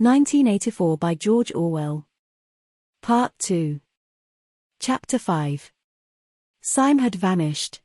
1984 by George Orwell. Part 2. Chapter 5. Syme had vanished.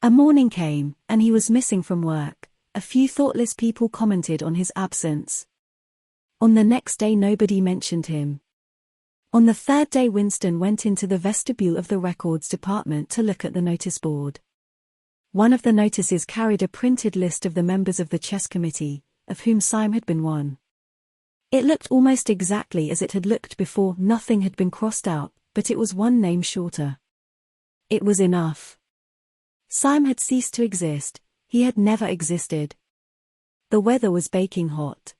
A morning came, and he was missing from work. A few thoughtless people commented on his absence. On the next day nobody mentioned him. On the third day Winston went into the vestibule of the records department to look at the notice board. One of the notices carried a printed list of the members of the chess committee, of whom Syme had been one. It looked almost exactly as it had looked before. Nothing had been crossed out, but it was one name shorter. It was enough. Syme had ceased to exist. He had never existed. The weather was baking hot.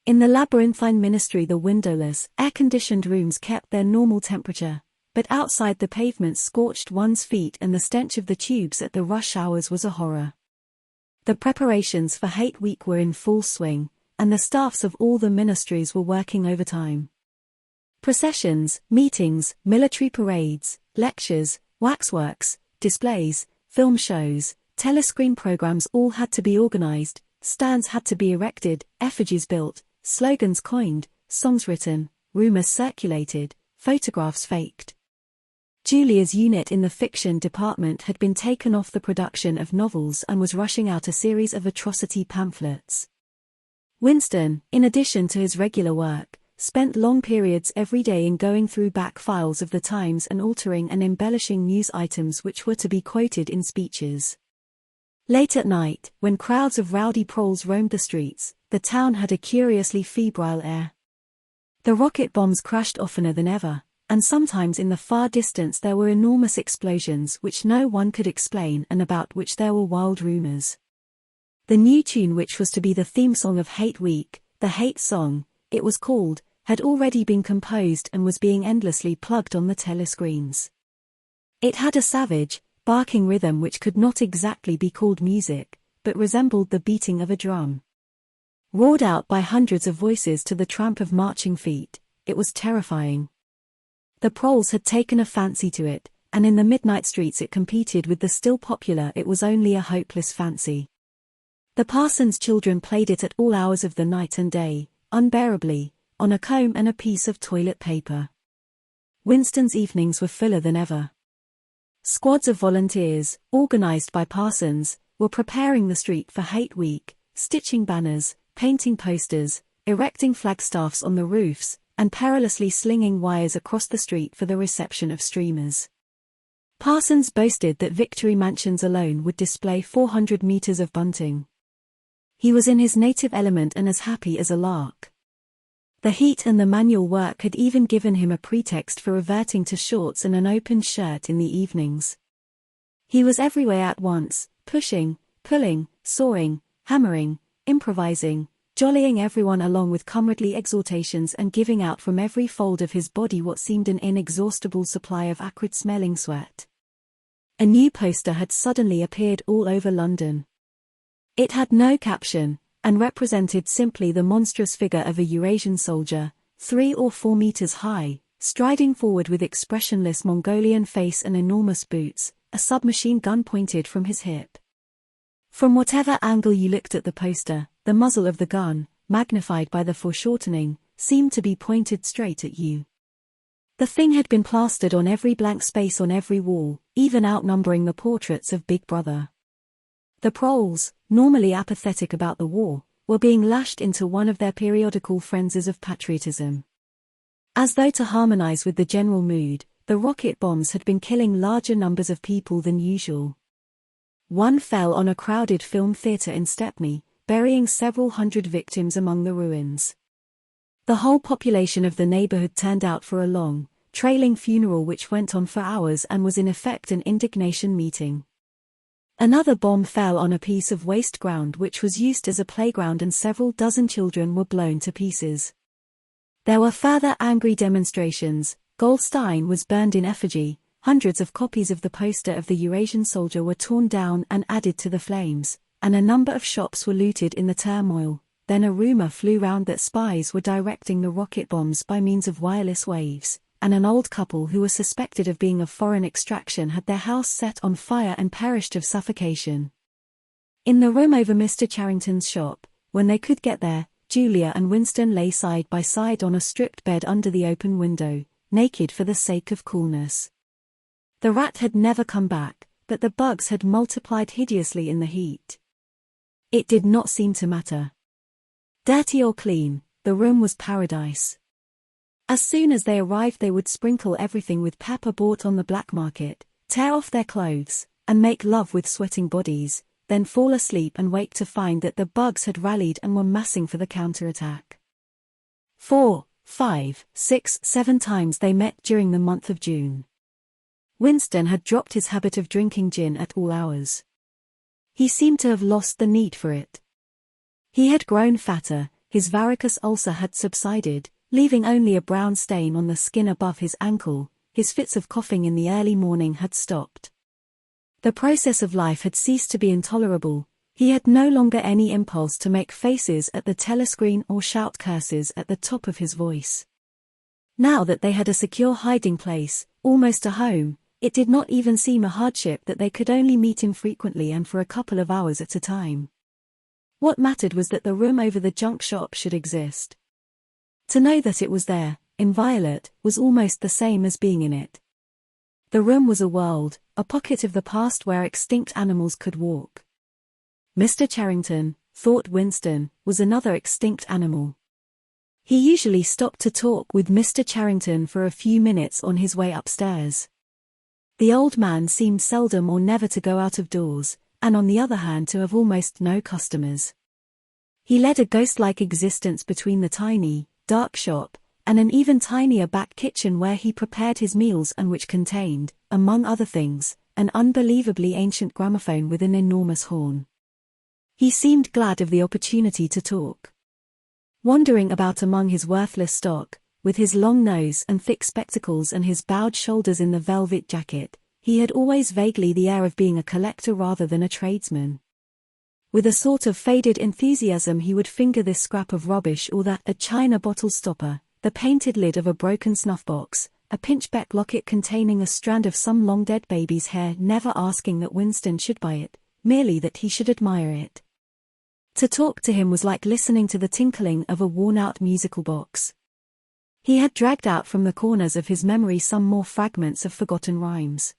In the labyrinthine ministry the windowless, air-conditioned rooms kept their normal temperature, but outside the pavements scorched one's feet and the stench of the tubes at the rush hours was a horror. The preparations for Hate Week were in full swing, and the staffs of all the ministries were working overtime. Processions, meetings, military parades, lectures, waxworks, displays, film shows, telescreen programs all had to be organized, stands had to be erected, effigies built, slogans coined, songs written, rumors circulated, photographs faked. Julia's unit in the fiction department had been taken off the production of novels and was rushing out a series of atrocity pamphlets. Winston, in addition to his regular work, spent long periods every day in going through back files of the Times and altering and embellishing news items which were to be quoted in speeches. Late at night, when crowds of rowdy proles roamed the streets, the town had a curiously febrile air. The rocket bombs crashed oftener than ever, and sometimes in the far distance there were enormous explosions which no one could explain and about which there were wild rumors. The new tune which was to be the theme song of Hate Week, the Hate Song, it was called, had already been composed and was being endlessly plugged on the telescreens. It had a savage, barking rhythm which could not exactly be called music, but resembled the beating of a drum. Roared out by hundreds of voices to the tramp of marching feet, it was terrifying. The proles had taken a fancy to it, and in the midnight streets it competed with the still popular It Was Only a Hopeless Fancy. The parson's children played it at all hours of the night and day, unbearably, on a comb and a piece of toilet paper. Winston's evenings were fuller than ever. Squads of volunteers, organized by parsons, were preparing the street for Hate Week, stitching banners, painting posters, erecting flagstaffs on the roofs, and perilously slinging wires across the street for the reception of streamers. Parsons boasted that Victory Mansions alone would display 400 meters of bunting. He was in his native element and as happy as a lark. The heat and the manual work had even given him a pretext for reverting to shorts and an open shirt in the evenings. He was everywhere at once, pushing, pulling, sawing, hammering, improvising, jollying everyone along with comradely exhortations and giving out from every fold of his body what seemed an inexhaustible supply of acrid-smelling sweat. A new poster had suddenly appeared all over London. It had no caption, and represented simply the monstrous figure of a Eurasian soldier, 3 or 4 meters high, striding forward with expressionless Mongolian face and enormous boots, a submachine gun pointed from his hip. From whatever angle you looked at the poster, the muzzle of the gun, magnified by the foreshortening, seemed to be pointed straight at you. The thing had been plastered on every blank space on every wall, even outnumbering the portraits of Big Brother. The proles, normally apathetic about the war, were being lashed into one of their periodical frenzies of patriotism. As though to harmonize with the general mood, the rocket bombs had been killing larger numbers of people than usual. One fell on a crowded film theater in Stepney, burying several hundred victims among the ruins. The whole population of the neighborhood turned out for a long, trailing funeral which went on for hours and was in effect an indignation meeting. Another bomb fell on a piece of waste ground which was used as a playground and several dozen children were blown to pieces. There were further angry demonstrations. Goldstein was burned in effigy, hundreds of copies of the poster of the Eurasian soldier were torn down and added to the flames, and a number of shops were looted in the turmoil. Then a rumor flew round that spies were directing the rocket bombs by means of wireless waves, and an old couple who were suspected of being of foreign extraction had their house set on fire and perished of suffocation. In the room over Mr. Charrington's shop, when they could get there, Julia and Winston lay side by side on a stripped bed under the open window, naked for the sake of coolness. The rat had never come back, but the bugs had multiplied hideously in the heat. It did not seem to matter. Dirty or clean, the room was paradise. As soon as they arrived, they would sprinkle everything with pepper bought on the black market, tear off their clothes, and make love with sweating bodies, then fall asleep and wake to find that the bugs had rallied and were massing for the counterattack. 4, 5, 6, 7 times they met during the month of June. Winston had dropped his habit of drinking gin at all hours. He seemed to have lost the need for it. He had grown fatter, his varicose ulcer had subsided, leaving only a brown stain on the skin above his ankle. His fits of coughing in the early morning had stopped. The process of life had ceased to be intolerable. He had no longer any impulse to make faces at the telescreen or shout curses at the top of his voice. Now that they had a secure hiding place, almost a home, it did not even seem a hardship that they could only meet infrequently and for a couple of hours at a time. What mattered was that the room over the junk shop should exist. To know that it was there, inviolate, was almost the same as being in it. The room was a world, a pocket of the past where extinct animals could walk. Mr. Charrington, thought Winston, was another extinct animal. He usually stopped to talk with Mr. Charrington for a few minutes on his way upstairs. The old man seemed seldom or never to go out of doors, and on the other hand to have almost no customers. He led a ghost-like existence between the tiny, dark shop, and an even tinier back kitchen where he prepared his meals and which contained, among other things, an unbelievably ancient gramophone with an enormous horn. He seemed glad of the opportunity to talk. Wandering about among his worthless stock, with his long nose and thick spectacles and his bowed shoulders in the velvet jacket, he had always vaguely the air of being a collector rather than a tradesman. With a sort of faded enthusiasm he would finger this scrap of rubbish or that, a china bottle stopper, the painted lid of a broken snuff-box, a pinchbeck locket containing a strand of some long-dead baby's hair, never asking that Winston should buy it, merely that he should admire it. To talk to him was like listening to the tinkling of a worn-out musical box. He had dragged out from the corners of his memory some more fragments of forgotten rhymes.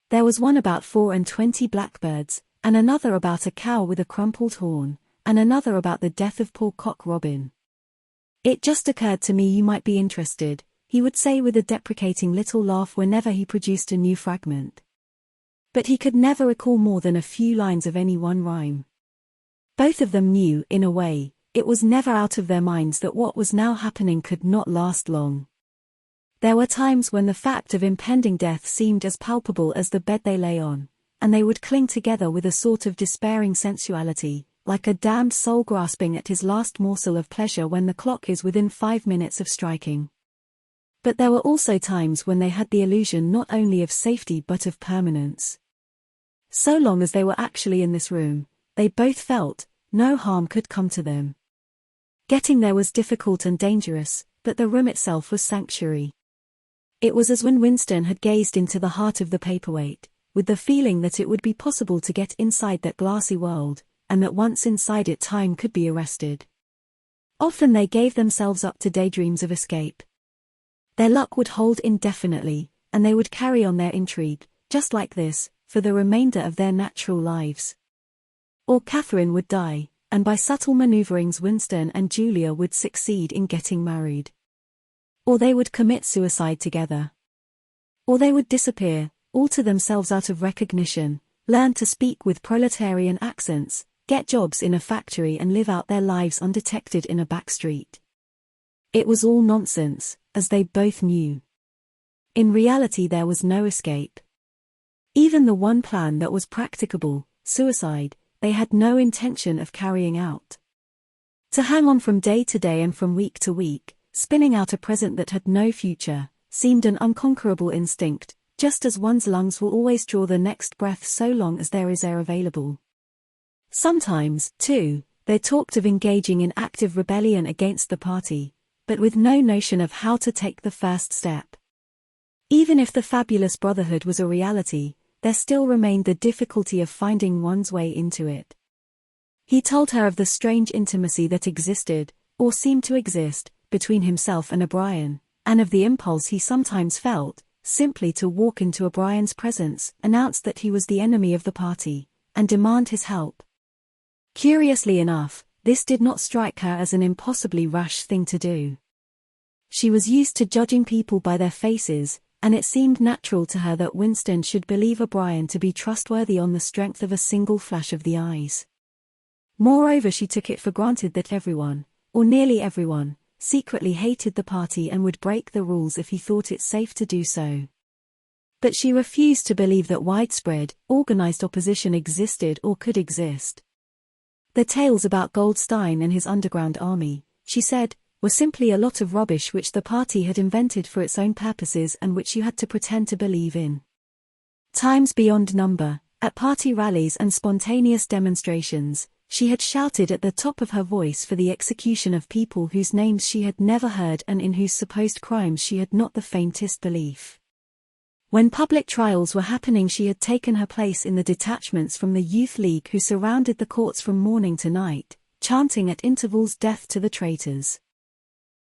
There was one about 24 blackbirds, and another about a cow with a crumpled horn, and another about the death of poor Cock Robin. "It just occurred to me you might be interested," he would say with a deprecating little laugh whenever he produced a new fragment. But he could never recall more than a few lines of any one rhyme. Both of them knew, in a way, it was never out of their minds that what was now happening could not last long. There were times when the fact of impending death seemed as palpable as the bed they lay on, and they would cling together with a sort of despairing sensuality, like a damned soul grasping at his last morsel of pleasure when the clock is within 5 minutes of striking. But there were also times when they had the illusion not only of safety but of permanence. So long as they were actually in this room, they both felt, no harm could come to them. Getting there was difficult and dangerous, but the room itself was sanctuary. It was as when Winston had gazed into the heart of the paperweight, with the feeling that it would be possible to get inside that glassy world, and that once inside it time could be arrested. Often they gave themselves up to daydreams of escape. Their luck would hold indefinitely, and they would carry on their intrigue, just like this, for the remainder of their natural lives. Or Catherine would die, and by subtle maneuverings Winston and Julia would succeed in getting married. Or they would commit suicide together. Or they would disappear, alter themselves out of recognition, learn to speak with proletarian accents, get jobs in a factory and live out their lives undetected in a back street. It was all nonsense, as they both knew. In reality there was no escape. Even the one plan that was practicable, suicide, they had no intention of carrying out. To hang on from day to day and from week to week, spinning out a present that had no future, seemed an unconquerable instinct, just as one's lungs will always draw the next breath so long as there is air available. Sometimes, too, they talked of engaging in active rebellion against the party, but with no notion of how to take the first step. Even if the fabulous brotherhood was a reality, there still remained the difficulty of finding one's way into it. He told her of the strange intimacy that existed, or seemed to exist, between himself and O'Brien, and of the impulse he sometimes felt, simply to walk into O'Brien's presence, announce that he was the enemy of the party, and demand his help. Curiously enough, this did not strike her as an impossibly rash thing to do. She was used to judging people by their faces, and it seemed natural to her that Winston should believe O'Brien to be trustworthy on the strength of a single flash of the eyes. Moreover, she took it for granted that everyone, or nearly everyone, secretly hated the party and would break the rules if he thought it safe to do so. But she refused to believe that widespread, organized opposition existed or could exist. The tales about Goldstein and his underground army, she said, were simply a lot of rubbish which the party had invented for its own purposes and which you had to pretend to believe in. Times beyond number, at party rallies and spontaneous demonstrations, she had shouted at the top of her voice for the execution of people whose names she had never heard and in whose supposed crimes she had not the faintest belief. When public trials were happening, she had taken her place in the detachments from the Youth League who surrounded the courts from morning to night, chanting at intervals "Death to the traitors."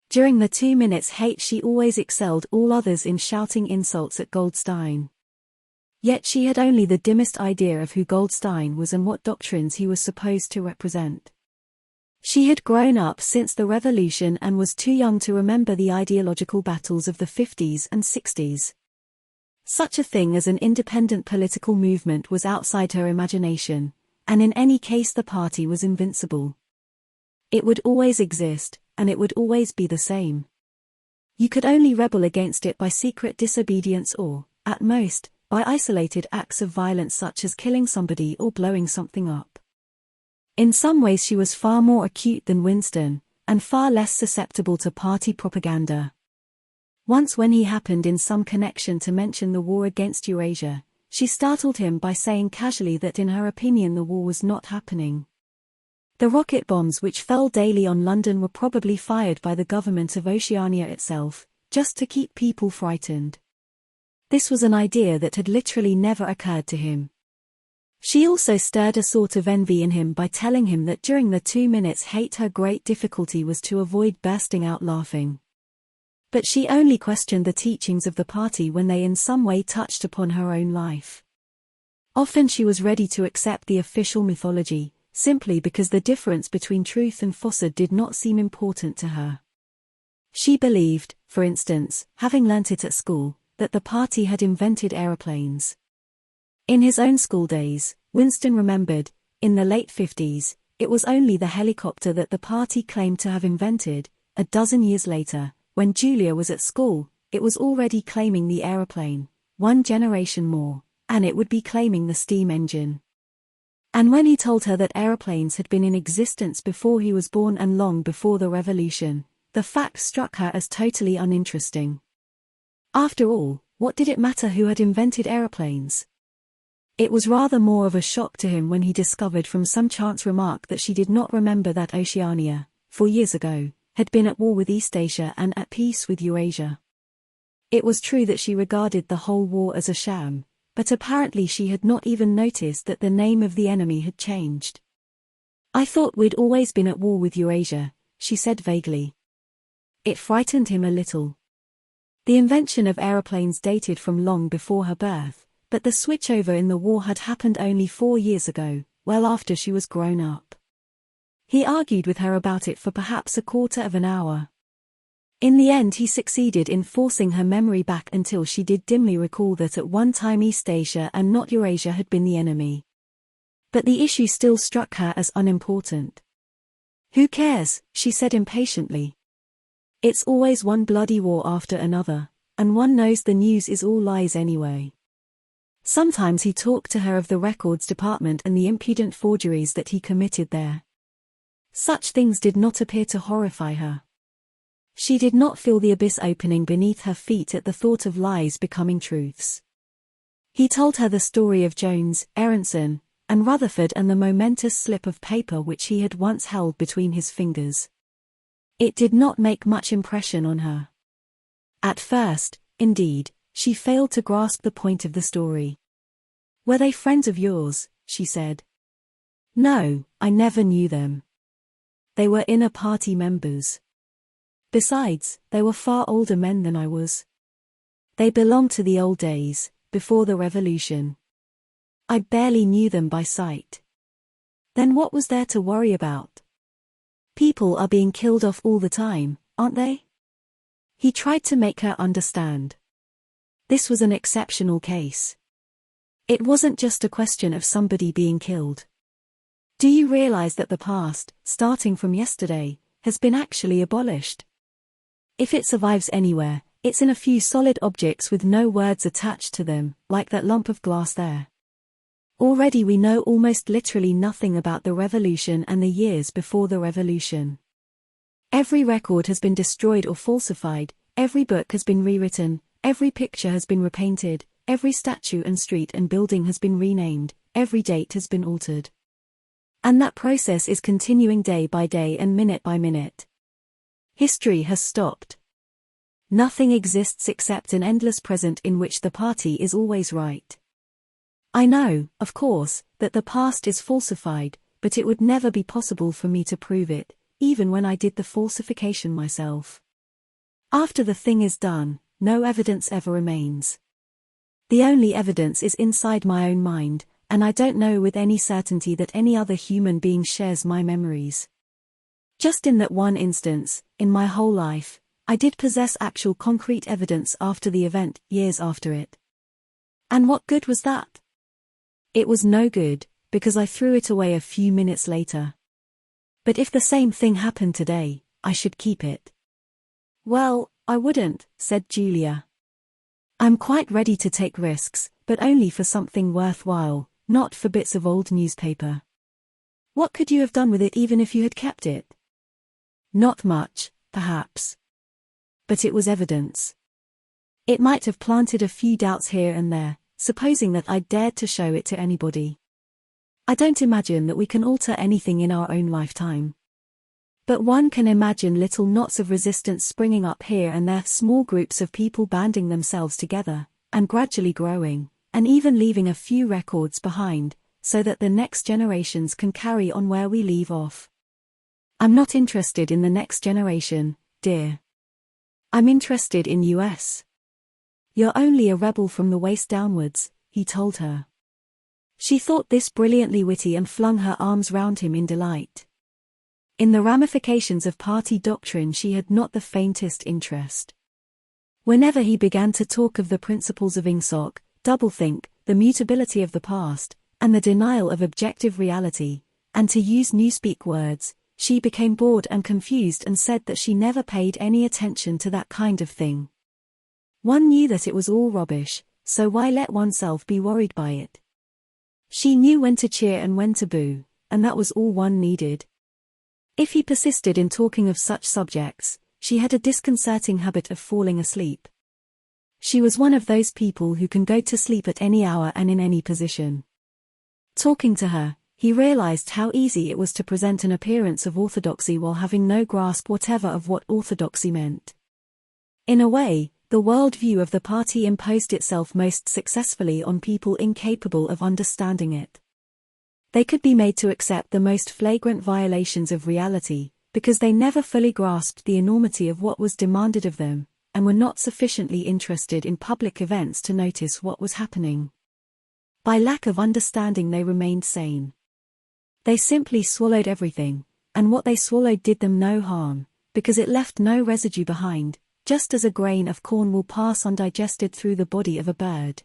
During the 2 minutes hate, she always excelled all others in shouting insults at Goldstein. Yet she had only the dimmest idea of who Goldstein was and what doctrines he was supposed to represent. She had grown up since the Revolution and was too young to remember the ideological battles of the 50s and 60s. Such a thing as an independent political movement was outside her imagination, and in any case the party was invincible. It would always exist, and it would always be the same. You could only rebel against it by secret disobedience or, at most, by isolated acts of violence such as killing somebody or blowing something up. In some ways she was far more acute than Winston, and far less susceptible to party propaganda. Once when he happened in some connection to mention the war against Eurasia, she startled him by saying casually that in her opinion the war was not happening. The rocket bombs which fell daily on London were probably fired by the government of Oceania itself, just to keep people frightened. This was an idea that had literally never occurred to him. She also stirred a sort of envy in him by telling him that during the 2 minutes hate her great difficulty was to avoid bursting out laughing. But she only questioned the teachings of the party when they in some way touched upon her own life. Often she was ready to accept the official mythology, simply because the difference between truth and falsehood did not seem important to her. She believed, for instance, having learnt it at school, that the party had invented aeroplanes. In his own school days, Winston remembered, in the late 50s, it was only the helicopter that the party claimed to have invented. A dozen years later, when Julia was at school, it was already claiming the aeroplane. 1 generation more, and it would be claiming the steam engine. And when he told her that aeroplanes had been in existence before he was born and long before the Revolution, the fact struck her as totally uninteresting. After all, what did it matter who had invented aeroplanes? It was rather more of a shock to him when he discovered from some chance remark that she did not remember that Oceania, 4 years ago, had been at war with Eastasia and at peace with Eurasia. It was true that she regarded the whole war as a sham, but apparently she had not even noticed that the name of the enemy had changed. "I thought we'd always been at war with Eurasia," she said vaguely. It frightened him a little. The invention of aeroplanes dated from long before her birth, but the switchover in the war had happened only 4 years ago, well after she was grown up. He argued with her about it for perhaps a quarter of an hour. In the end he succeeded in forcing her memory back until she did dimly recall that at one time Eastasia and not Eurasia had been the enemy. But the issue still struck her as unimportant. "Who cares?" she said impatiently. "It's always one bloody war after another, and one knows the news is all lies anyway." Sometimes he talked to her of the records department and the impudent forgeries that he committed there. Such things did not appear to horrify her. She did not feel the abyss opening beneath her feet at the thought of lies becoming truths. He told her the story of Jones, Aronson, and Rutherford and the momentous slip of paper which he had once held between his fingers. It did not make much impression on her. At first, indeed, she failed to grasp the point of the story. "Were they friends of yours?" she said. No, I never knew them. They were inner party members. Besides, they were far older men than I was. They belonged to the old days, before the revolution. I barely knew them by sight. Then what was there to worry about? People are being killed off all the time, aren't they? He tried to make her understand. This was an exceptional case. It wasn't just a question of somebody being killed. Do you realize that the past, starting from yesterday, has been actually abolished? If it survives anywhere, it's in a few solid objects with no words attached to them, like that lump of glass there. Already we know almost literally nothing about the revolution and the years before the revolution. Every record has been destroyed or falsified, every book has been rewritten, every picture has been repainted, every statue and street and building has been renamed, every date has been altered. And that process is continuing day by day and minute by minute. History has stopped. Nothing exists except an endless present in which the party is always right. I know, of course, that the past is falsified, but it would never be possible for me to prove it, even when I did the falsification myself. After the thing is done, no evidence ever remains. The only evidence is inside my own mind, and I don't know with any certainty that any other human being shares my memories. Just in that one instance, in my whole life, I did possess actual concrete evidence after the event, years after it. And what good was that? It was no good, because I threw it away a few minutes later. But if the same thing happened today, I should keep it. Well, I wouldn't, said Julia. I'm quite ready to take risks, but only for something worthwhile, not for bits of old newspaper. What could you have done with it even if you had kept it? Not much, perhaps. But it was evidence. It might have planted a few doubts here and there, supposing that I dared to show it to anybody. I don't imagine that we can alter anything in our own lifetime. But one can imagine little knots of resistance springing up here and there, small groups of people banding themselves together, and gradually growing, and even leaving a few records behind, so that the next generations can carry on where we leave off. I'm not interested in the next generation, dear. I'm interested in US. You're only a rebel from the waist downwards, he told her. She thought this brilliantly witty and flung her arms round him in delight. In the ramifications of party doctrine she had not the faintest interest. Whenever he began to talk of the principles of INGSOC, doublethink, the mutability of the past, and the denial of objective reality, and to use newspeak words, she became bored and confused and said that she never paid any attention to that kind of thing. One knew that it was all rubbish, so why let oneself be worried by it? She knew when to cheer and when to boo, and that was all one needed. If he persisted in talking of such subjects, she had a disconcerting habit of falling asleep. She was one of those people who can go to sleep at any hour and in any position. Talking to her, he realized how easy it was to present an appearance of orthodoxy while having no grasp whatever of what orthodoxy meant. In a way, the worldview of the party imposed itself most successfully on people incapable of understanding it. They could be made to accept the most flagrant violations of reality, because they never fully grasped the enormity of what was demanded of them, and were not sufficiently interested in public events to notice what was happening. By lack of understanding they remained sane. They simply swallowed everything, and what they swallowed did them no harm, because it left no residue behind, just as a grain of corn will pass undigested through the body of a bird.